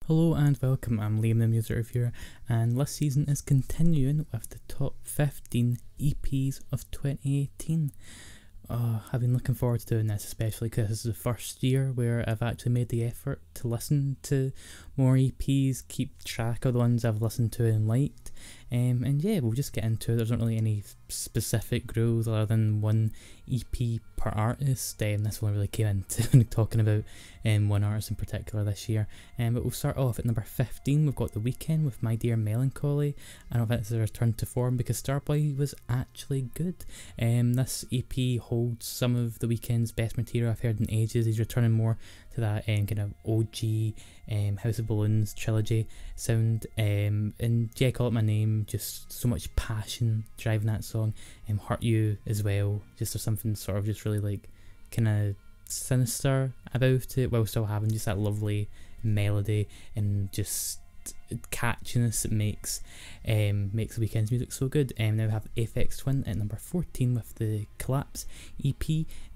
Hello and welcome, I'm Liam the Music Reviewer, and this season is continuing with the top 15 EPs of 2018. I've been looking forward to doing this, especially because this is the first year where I've actually made the effort to listen to more EPs, keep track of the ones I've listened to and liked. And yeah, we'll just get into it. There's not really any specific rules other than one EP per artist. This one really came into talking about one artist in particular this year. But we'll start off at number 15. We've got The Weeknd with My Dear Melancholy. I don't think this is a return to form because Starboy was actually good. This EP holds some of The Weeknd's best material I've heard in ages. He's returning more to that kind of OG House of Balloons trilogy sound, and yeah, Call It My Name, just so much passion driving that song. Hurt You as well, just there's something sort of just really like kind of sinister about it while still having just that lovely melody and just catchiness that makes The Weeknd's music so good. Now we have Aphex Twin at number 14 with the Collapse EP.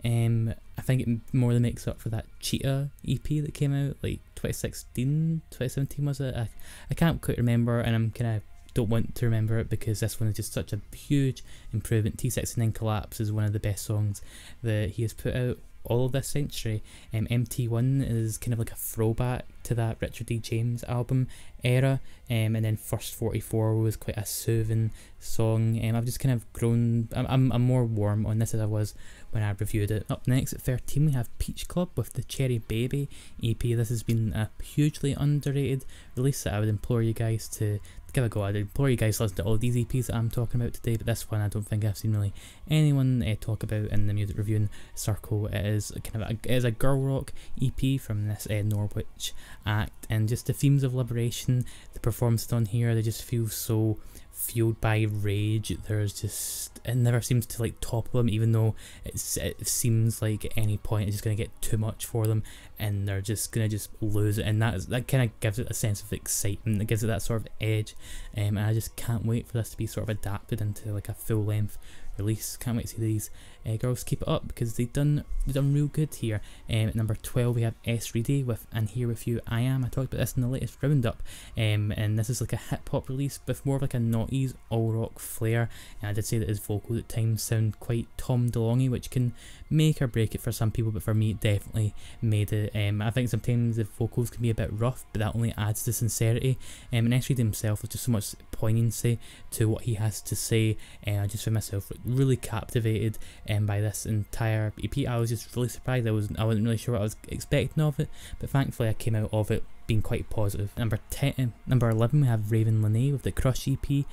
I think it more than makes up for that Cheetah EP that came out like 2016, 2017 was it? I can't quite remember, and I'm kind of don't want to remember it because this one is just such a huge improvement. T69 Collapse is one of the best songs that he has put out all of this century. MT1 is kind of like a throwback to that Richard D. James album era, and then First 44 was quite a soothing song. I've just kind of grown, I'm more warm on this as I was when I reviewed it. Up next at 13 we have Peach Club with the Cherry Baby EP. This has been a hugely underrated release that I would implore you guys to give a go. I'd implore you guys to listen to all these EPs that I'm talking about today, but this one I don't think I've seen really anyone talk about in the music reviewing circle. It is kind of it is a girl rock EP from this Norwich act, and just the themes of liberation, the performances on here, they just feel so fueled by rage. There's just, it never seems to like topple them, even though it seems like at any point it's just going to get too much for them and they're just going to just lose it, and that kind of gives it a sense of excitement, it gives it that sort of edge, and I just can't wait for this to be sort of adapted into like a full length release. Can't wait to see these girls keep it up because they've done real good here. At number 12 we have S. Reedy with And Here With You I Am. I talked about this in the latest roundup, and this is like a hip hop release with more of like a noughties all rock flair, and I did say that his vocals at times sound quite Tom DeLonge, which can make or break it for some people, but for me it definitely made it. I think sometimes the vocals can be a bit rough, but that only adds to sincerity, and S. Reedy himself has just so much poignancy to what he has to say, and I just found myself really captivated by this entire EP. I was just really surprised. I wasn't really sure what I was expecting of it, but thankfully I came out of it being quite positive. Number 11 we have Raven Lenae with the Crush EP.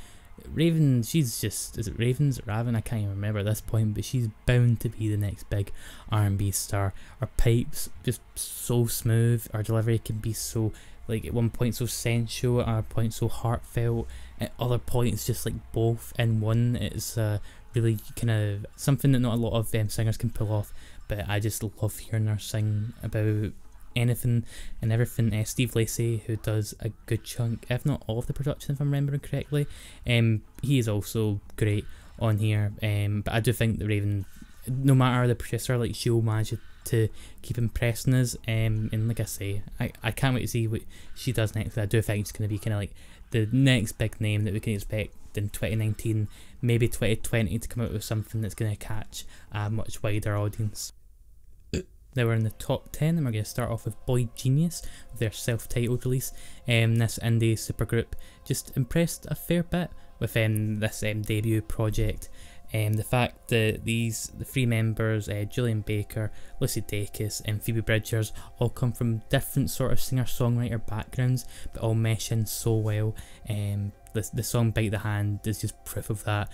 Raven, she's just, is it Ravens or Raven? I can't even remember at this point, but she's bound to be the next big R&B star. Her pipes just so smooth, her delivery can be so, like at one point so sensual, at other point so heartfelt, at other points just like both in one. It's really kind of something that not a lot of singers can pull off, but I just love hearing her sing about anything and everything. Steve Lacy, who does a good chunk, if not all of the production if I'm remembering correctly, he is also great on here, but I do think that Raven, no matter the producer, like she'll manage to keep impressing us, and like I say, I can't wait to see what she does next. I do think it's going to be kind of like the next big name that we can expect in 2019, maybe 2020, to come out with something that's going to catch a much wider audience. Now we're in the top 10, and we're going to start off with Boy Genius with their self-titled release. This indie supergroup just impressed a fair bit with this debut project. The fact that the three members, Julian Baker, Lucy Dacus and Phoebe Bridgers, all come from different sort of singer-songwriter backgrounds, but all mesh in so well. The song Bite the Hand is just proof of that.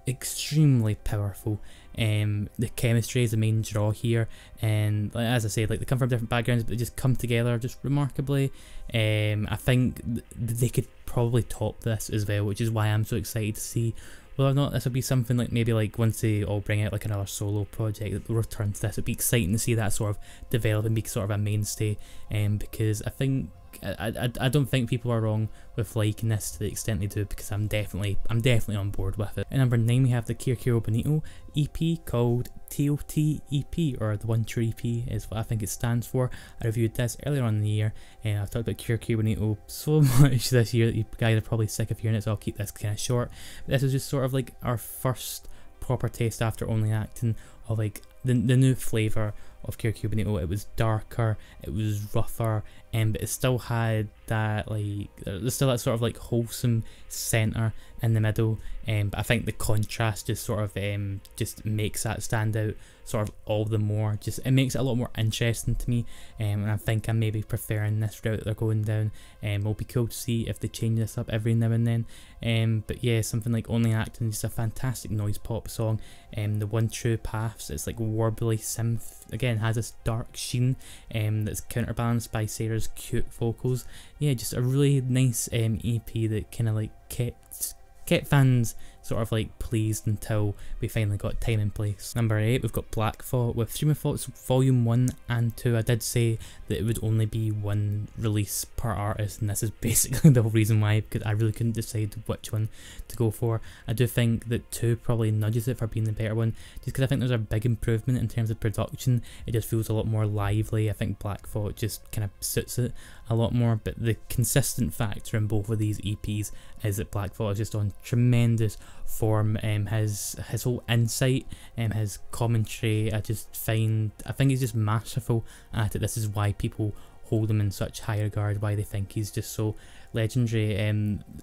Extremely powerful. The chemistry is the main draw here, and as I said, like they come from different backgrounds, but they just come together just remarkably. I think they could probably top this as well, which is why I'm so excited to see whether or not this will be something like maybe like once they all bring out like another solo project that will return to this. It'd be exciting to see that sort of develop and be sort of a mainstay, because I think like I don't think people are wrong with liking this to the extent they do, because I'm definitely on board with it. At number 9 we have the Kira Bonito EP called TOT EP, or the One True EP is what I think it stands for. I reviewed this earlier on in the year, and I've talked about Kira Bonito so much this year that you guys are probably sick of hearing it, so I'll keep this kind of short. But this is just sort of like our first proper taste after Only Acting of like the new flavour of Kira Bonito. It was darker, it was rougher, but it still had that, like, there's still that sort of like wholesome centre in the middle, but I think the contrast just sort of just makes that stand out sort of all the more. Just it makes it a lot more interesting to me, and I think I'm maybe preferring this route that they're going down. It'll be cool to see if they change this up every now and then, but yeah, something like Only Acting is just a fantastic noise pop song. The One True Paths, it's like warbly synth, again has this dark sheen that's counterbalanced by Sarah's cute vocals. Yeah, just a really nice EP that kind of like kept fans sort of like pleased until we finally got Time and Place. Number 8 we've got Black Thought with Stream of Thoughts Volume 1 and 2. I did say that it would only be one release per artist, and this is basically the whole reason why, because I really couldn't decide which one to go for. I do think that 2 probably nudges it for being the better one, just because I think there's a big improvement in terms of production. It just feels a lot more lively. I think Black Thought just kind of suits it a lot more, but the consistent factor in both of these EPs is that Black Thought is just on tremendous form. His whole insight, his commentary, I think he's just masterful at it. This is why people hold him in such high regard, why they think he's just so legendary.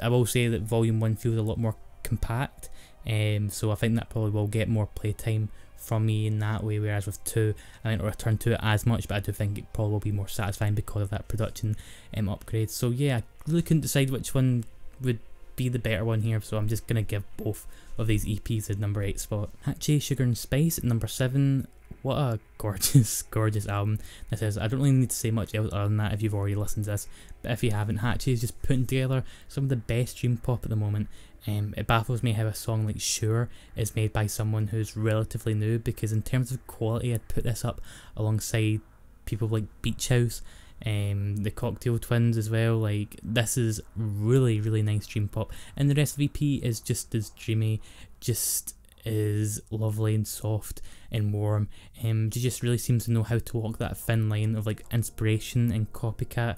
I will say that Volume 1 feels a lot more compact, so I think that probably will get more playtime from me in that way, whereas with 2 I might not return to it as much, but I do think it probably will be more satisfying because of that production upgrade. So yeah, I really couldn't decide which one would be the better one here, so I'm just going to give both of these EPs a number 8 spot. Hatchie Sugar and Spice at number 7. What a gorgeous, gorgeous album this is. I don't really need to say much else other than that if you've already listened to this, but if you haven't, Hatchie is just putting together some of the best dream pop at the moment. It baffles me how a song like Sure is made by someone who's relatively new, because in terms of quality I'd put this up alongside people like Beach House, the Cocktail Twins as well. Like, this is really, really nice dream pop, and the rest of the EP is just as dreamy, just is lovely and soft and warm. She just really seems to know how to walk that thin line of like inspiration and copycat.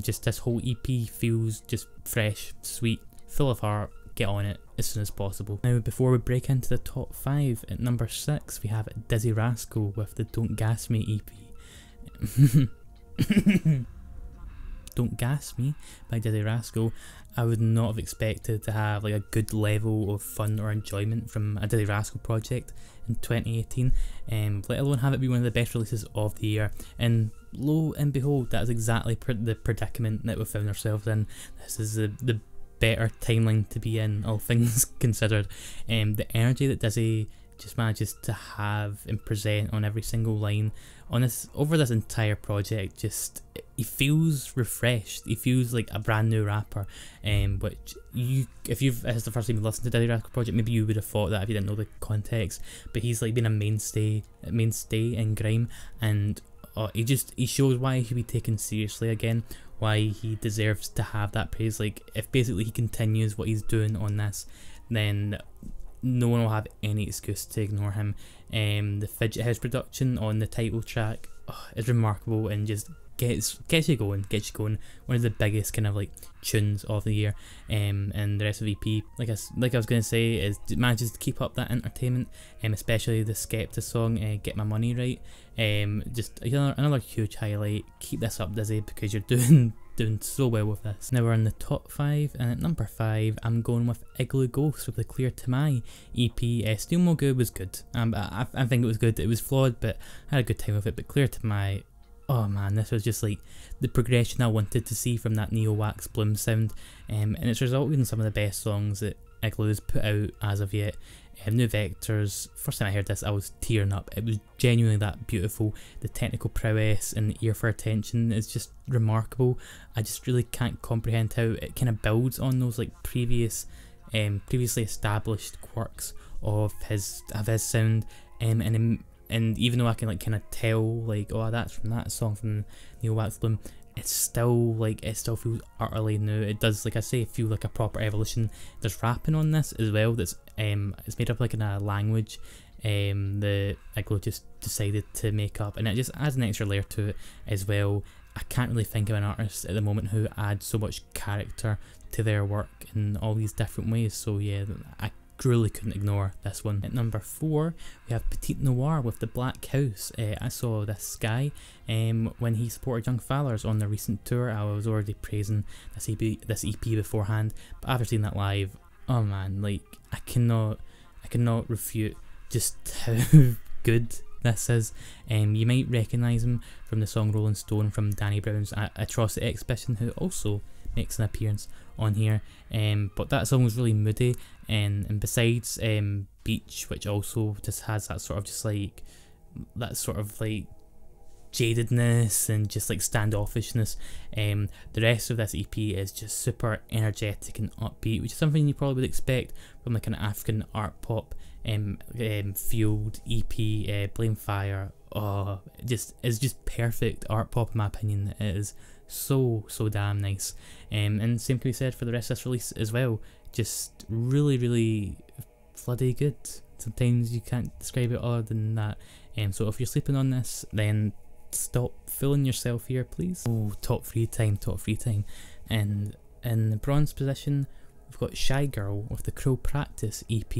Just this whole EP feels just fresh, sweet, full of heart. Get on it as soon as possible. Now, before we break into the top 5, at number 6 we have Dizzy Rascal with the Don't Gas Me EP. Don't Gas Me by Dizzy Rascal. I would not have expected to have like a good level of fun or enjoyment from a Dizzy Rascal project in 2018, let alone have it be one of the best releases of the year. And lo and behold, that is exactly the predicament that we found ourselves in. This is the better timeline to be in, all things considered. The energy that Dizzy just manages to have and present on every single line on this over this entire project, just he feels refreshed. He feels like a brand new rapper, which if it's the first time you listened to Dizzy Rascal project, maybe you would have thought that if you didn't know the context. But he's like been a mainstay in grime, and he shows why he should be taken seriously again, why he deserves to have that praise. Like, if basically he continues what he's doing on this, then no one will have any excuse to ignore him. The Fidget House production on the title track is remarkable and just gets you going. One of the biggest kind of like tunes of the year. And the rest of the EP, like I was going to say, is it manages to keep up that entertainment, especially the Skepta song, Get My Money Right. Just another huge highlight. Keep this up, Dizzy, because you're doing so well with this. Now we're in the top 5, and at number 5 I'm going with Igloo Ghost with the Clear to My EP. Still Mo Good was good. I think it was good. It was flawed, but I had a good time with it. But Clear to My, oh man, this was just like the progression I wanted to see from that Neo Wax Bloom sound, and it's resulted in some of the best songs that Igloo's put out as of yet. New Vectors, first time I heard this I was tearing up. It was genuinely that beautiful. The technical prowess and the ear for attention is just remarkable. I just really can't comprehend how it kind of builds on those like previously established quirks of his sound, and even though I can like kind of tell like, oh, that's from that song from Neo Wax Bloom, it's still like, it still feels utterly new. It does, like I say, feel like a proper evolution. There's rapping on this as well. That's it's made up like in a language that Iglo just decided to make up, and it just adds an extra layer to it as well. I can't really think of an artist at the moment who adds so much character to their work in all these different ways. So yeah, I really couldn't ignore this one. At number 4, we have Petite Noir with The Black House. I saw this guy when he supported Young Fallers on their recent tour. I was already praising this EP beforehand, but after seeing that live, oh man, like I cannot refute just how good this is. You might recognise him from the song Rolling Stone from Danny Brown's Atrocity Exhibition, who also makes an appearance on here. But that song was really moody, and besides Beach, which also just has that sort of jadedness and just like standoffishness, the rest of this EP is just super energetic and upbeat, which is something you probably would expect from like an African art pop fueled EP. Blame Fire, it's just perfect art pop in my opinion. It is so damn nice, and same can be said for the rest of this release as well. Just really bloody good. Sometimes you can't describe it other than that. So if you're sleeping on this, then stop fooling yourself here, please. Oh, top 3 time. And in the bronze position, we've got Shygirl with the Crow Practice EP.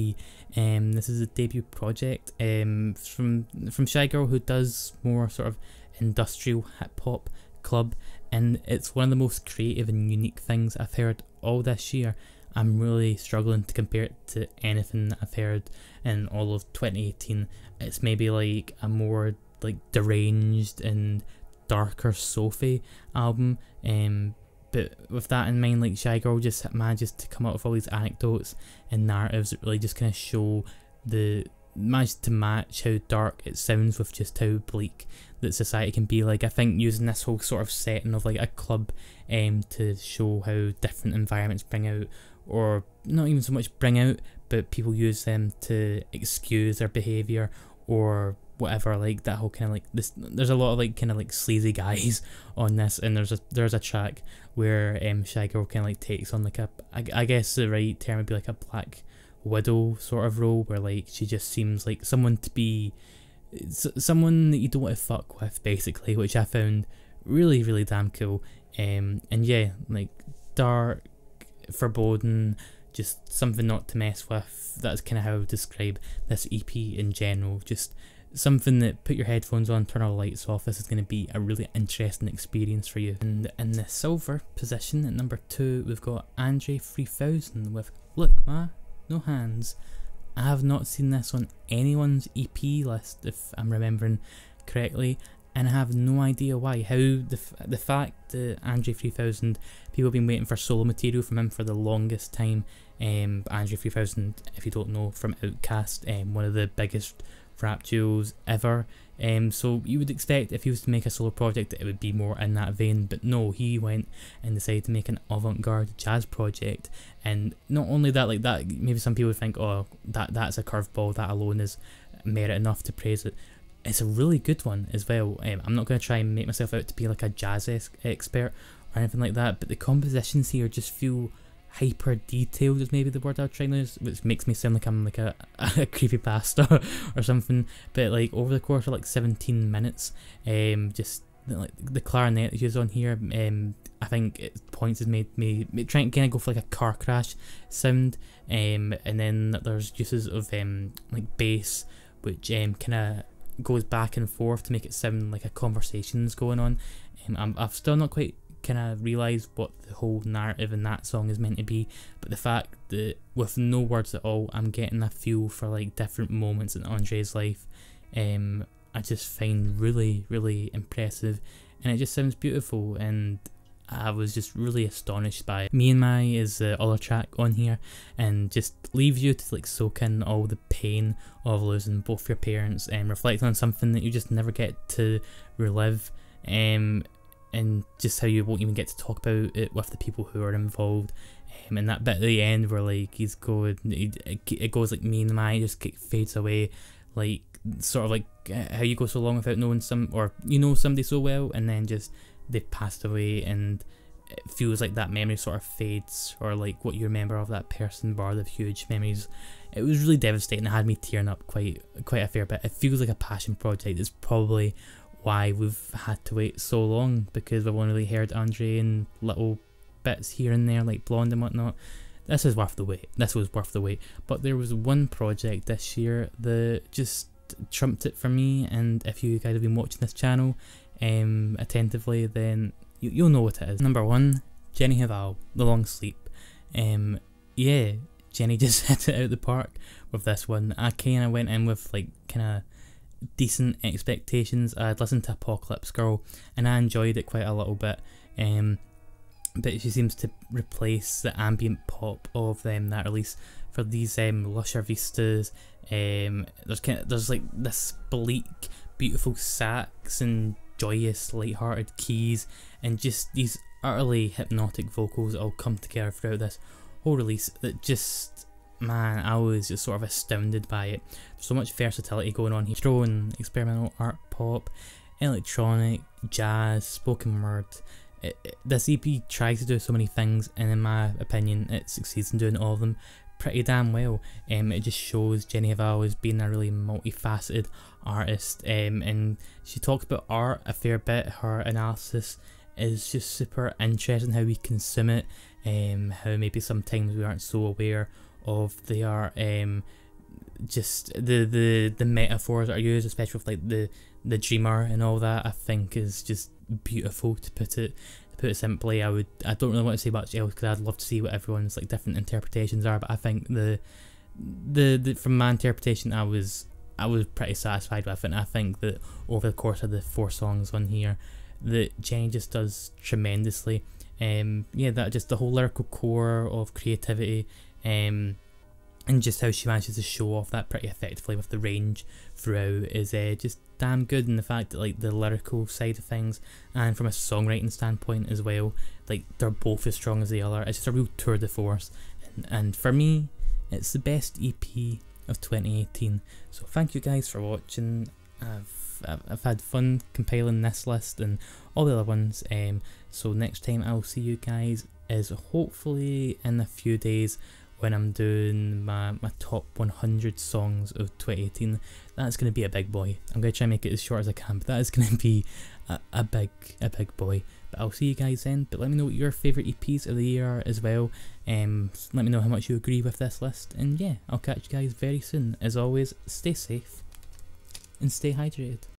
This is a debut project from Shygirl, who does more sort of industrial hip hop club, and it's one of the most creative and unique things I've heard all this year. I'm really struggling to compare it to anything that I've heard in all of 2018. It's maybe like a more like deranged and darker Sophie album, but with that in mind, like Shygirl just manages to come up with all these anecdotes and narratives that really just kind of show managed to match how dark it sounds with just how bleak that society can be. Like I think using this whole sort of setting of like a club to show how different environments bring out, or not even so much bring out, but people use them to excuse their behaviour or whatever, like that whole kind of like this. There's a lot of like kind of like sleazy guys on this, and there's a track where Shygirl kind of like takes on like I guess the right term would be like a Black Widow sort of role, where like she just seems like someone to be someone that you don't want to fuck with basically, which I found really damn cool. And yeah, like dark, foreboding, just something not to mess with. That's kind of how I would describe this EP in general. Just something that put your headphones on, turn all the lights off. This is going to be a really interesting experience for you. And in the silver position at number 2, we've got Andre 3000 with Look Ma, No Hands. I have not seen this on anyone's EP list, if I'm remembering correctly, and I have no idea why. How the fact that Andre 3000, people have been waiting for solo material from him for the longest time. Andre 3000, if you don't know, from Outkast, one of the biggest rap duos ever. So you would expect if he was to make a solo project that it would be more in that vein, but no, he went and decided to make an avant-garde jazz project. And not only that, like that, maybe some people would think, oh, that's a curveball, that alone is merit enough to praise it. It's a really good one as well. I'm not going to try and make myself out to be like a jazz expert or anything like that, but the compositions here just feel hyper detailed is maybe the word I'll try to use, which makes me sound like I'm like a creepypasta or something. But like over the course of like 17 minutes, just like the clarinet that used on here, I think at points has made me trying to kind of go for like a car crash sound, and then there's uses of like bass, which kind of goes back and forth to make it sound like a conversation's going on. I've still not quite kind of realised what the whole narrative in that song is meant to be, but the fact that with no words at all, I'm getting a feel for like different moments in Andre's life, I just find really impressive, and it just sounds beautiful, and I was just really astonished by it. Me and My is the other track on here, and just leaves you to like soak in all the pain of losing both your parents and reflect on something that you just never get to relive, and just how you won't even get to talk about it with the people who are involved. And that bit at the end where like he's going, it goes like Me and My just fades away, like sort of like how you go so long without knowing or you know somebody so well, and then just they've passed away, and it feels like that memory sort of fades, or like what you remember of that person bar the huge memories. It was really devastating. It had me tearing up quite a fair bit. It feels like a passion project. It's probably why we've had to wait so long, because we've only really heard Andre in little bits here and there, like Blonde and whatnot. This is worth the wait. This was worth the wait. But there was one project this year that just trumped it for me, and if you guys have been watching this channel attentively, then you'll know what it is. Number 1, Jenny Hval, The Long Sleep. Yeah, Jenny just hit it out the park with this one. I kind of went in with like kind of decent expectations. I'd listened to Apocalypse Girl and I enjoyed it quite a little bit, but she seems to replace the ambient pop of that release for these lusher vistas. There's like this bleak, beautiful sax and joyous, light-hearted keys, and just these utterly hypnotic vocals that all come together throughout this whole release that just, man, I was just sort of astounded by it. So much versatility going on here. Throwing experimental art pop, electronic, jazz, spoken word. This EP tries to do so many things, and in my opinion it succeeds in doing all of them pretty damn well. It just shows Jenny Hval as being a really multifaceted artist, and she talks about art a fair bit. Her analysis is just super interesting, how we consume it, how maybe sometimes we aren't so aware of the art, just the metaphors that are used, especially with like the dreamer and all that. I think is just beautiful, to put it simply. I don't really want to say much else because I'd love to see what everyone's like different interpretations are, but I think the from my interpretation I was pretty satisfied with it, and I think that over the course of the 4 songs on here that Jenny just does tremendously. Yeah, that just the whole lyrical core of creativity, and just how she manages to show off that pretty effectively with the range throughout is just damn good. And the fact that like the lyrical side of things and from a songwriting standpoint as well, like they're both as strong as the other. It's just a real tour de force, and for me it's the best EP of 2018. So thank you guys for watching. I've had fun compiling this list and all the other ones, so next time I'll see you guys is hopefully in a few days when I'm doing my top 100 songs of 2018. That's going to be a big boy. I'm going to try and make it as short as I can, but that is going to be a big boy. But I'll see you guys then. But let me know what your favourite EPs of the year are as well. Let me know how much you agree with this list, and yeah, I'll catch you guys very soon. As always, stay safe and stay hydrated.